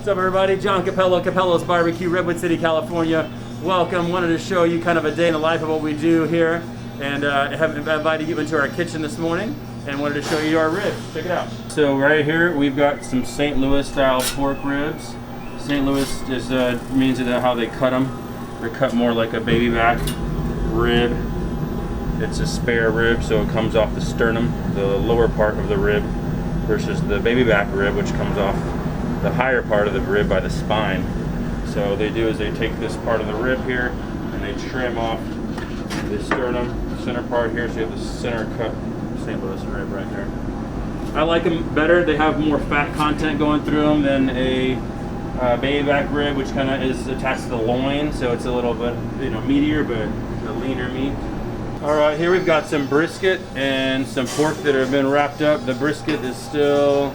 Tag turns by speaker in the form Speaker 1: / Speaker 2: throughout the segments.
Speaker 1: What's up, everybody? John Capelo, Capelo's BBQ, Redwood City, California. Welcome. Wanted to show you kind of a day in the life of what we do here, and have invited you into our kitchen this morning and wanted to show you our ribs. Check it out. So right here we've got some St. Louis style pork ribs. St. Louis just means that how they cut them. They're cut more like a baby back rib. It's a spare rib, so it comes off the sternum, the lower part of the rib, versus the baby back rib, which comes off the higher part of the rib by the spine. So they do is they take this part of the rib here and they trim off the sternum center part here, so you have the center cut St. Louis rib right there. I like them better. They have more fat content going through them than a baby back rib, which kind of is attached to the loin, so it's a little bit, you know, meatier but a leaner meat. All right, here we've got some brisket and some pork that have been wrapped up. The brisket is still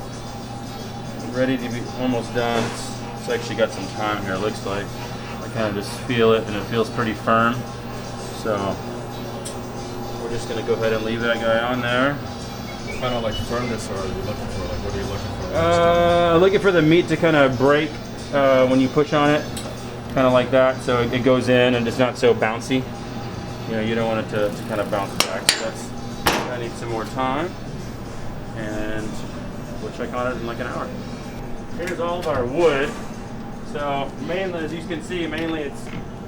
Speaker 1: ready to be almost done. It's actually got some time here, it looks like. I kind of just feel it and it feels pretty firm. So we're just gonna go ahead and leave that guy on there.
Speaker 2: What kind of like firmness are you looking for? Like what are you looking for?
Speaker 1: Looking for the meat to kind of break when you push on it, kind of like that, so it goes in and it's not so bouncy. You know, you don't want it to kind of bounce back. So I need some more time, and we'll check on it in like an hour. Here's all of our wood. So mainly, as you can see, mainly it's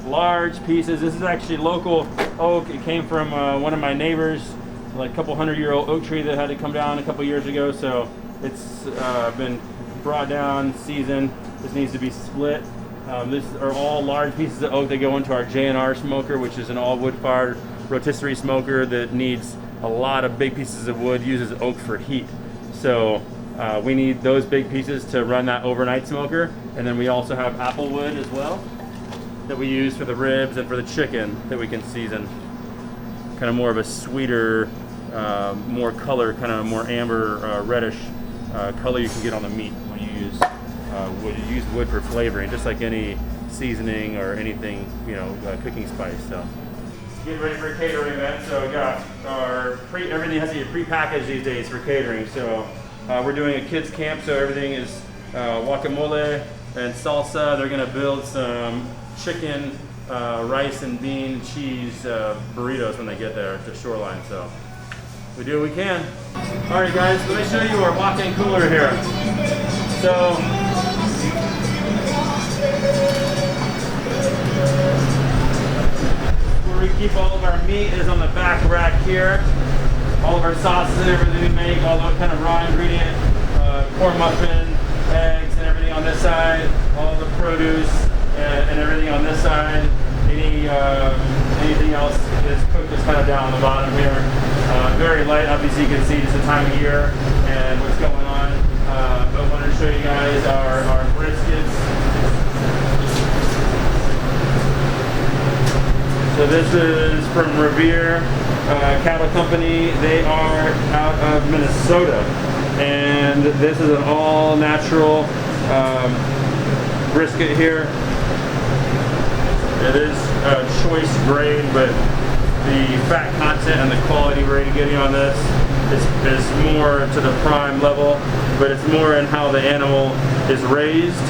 Speaker 1: large pieces. This is actually local oak. It came from one of my neighbors, like a couple 100-year-old oak tree that had to come down a couple years ago. So it's been brought down, seasoned. This needs to be split. These are all large pieces of oak that go into our J&R smoker, which is an all wood-fired rotisserie smoker that needs a lot of big pieces of wood, uses oak for heat. So we need those big pieces to run that overnight smoker. And then we also have apple wood as well that we use for the ribs and for the chicken that we can season. Kind of more of a sweeter, more color, kind of more amber, reddish color you can get on the meat when you use wood. You use wood for flavoring, just like any seasoning or anything, you know, cooking spice. So get ready for a catering event. So we got our everything has to get pre-packaged these days for catering. So we're doing a kids camp, so everything is guacamole and salsa. They're gonna build some chicken, rice and bean cheese burritos when they get there to Shoreline. So we do what we can. All right, guys, let me show you our walk-in cooler here. So where we keep all of our meat is on the back rack here. All of our sauces and everything we make, all the kind of raw ingredient, corn muffin, eggs and everything on this side, all the produce and everything on this side. Anything else is cooked is kind of down on the bottom here. Very light, obviously you can see just the time of year and what's going on. But I wanted to show you guys our briskets. So this is from Revere Cattle Company. They are out of Minnesota, and this is an all-natural brisket here. It is a choice grade, but the fat content and the quality we're getting on this is more to the prime level, but it's more in how the animal is raised.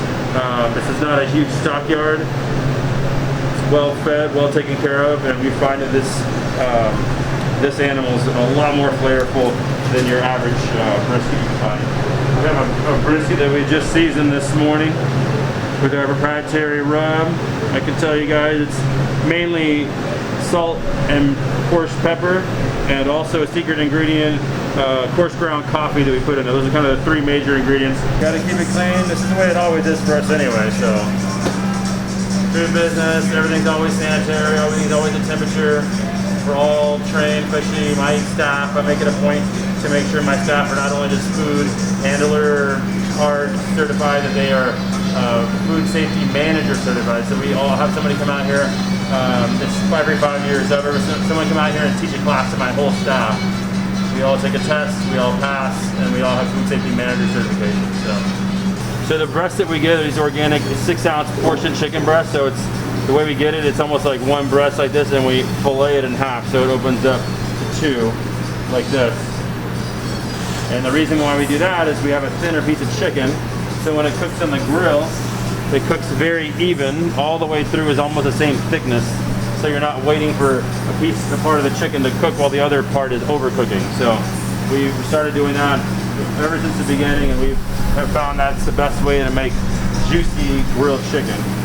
Speaker 1: This is not a huge stockyard. It's well fed, well taken care of, and we find that this animal is a lot more flavorful than your average brisket you can find. We have a brisket that we just seasoned this morning with our proprietary rub. I can tell you guys it's mainly salt and coarse pepper, and also a secret ingredient, coarse ground coffee that we put in there. Those are kind of the three major ingredients. Gotta keep it clean. This is the way it always is for us anyway, so. Food business, everything's always sanitary, everything's always at temperature. We're all trained, especially my staff. I make it a point to make sure my staff are not only just food handler card certified, that they are food safety manager certified. So we all have somebody come out here. It's every 5 years. I've ever seen someone come out here and teach a class to my whole staff. We all take a test, we all pass, and we all have food safety manager certification. So the breast that we get is organic, 6-ounce portion chicken breast. So it's the way we get it. It's almost like one breast like this, and we fillet it in half, so it opens up to two, like this. And the reason why we do that is we have a thinner piece of chicken, So when it cooks on the grill, it cooks very even. All the way through is almost the same thickness. So you're not waiting for a part of the chicken to cook while the other part is overcooking. So we started doing that ever since the beginning, and we have found that's the best way to make juicy grilled chicken.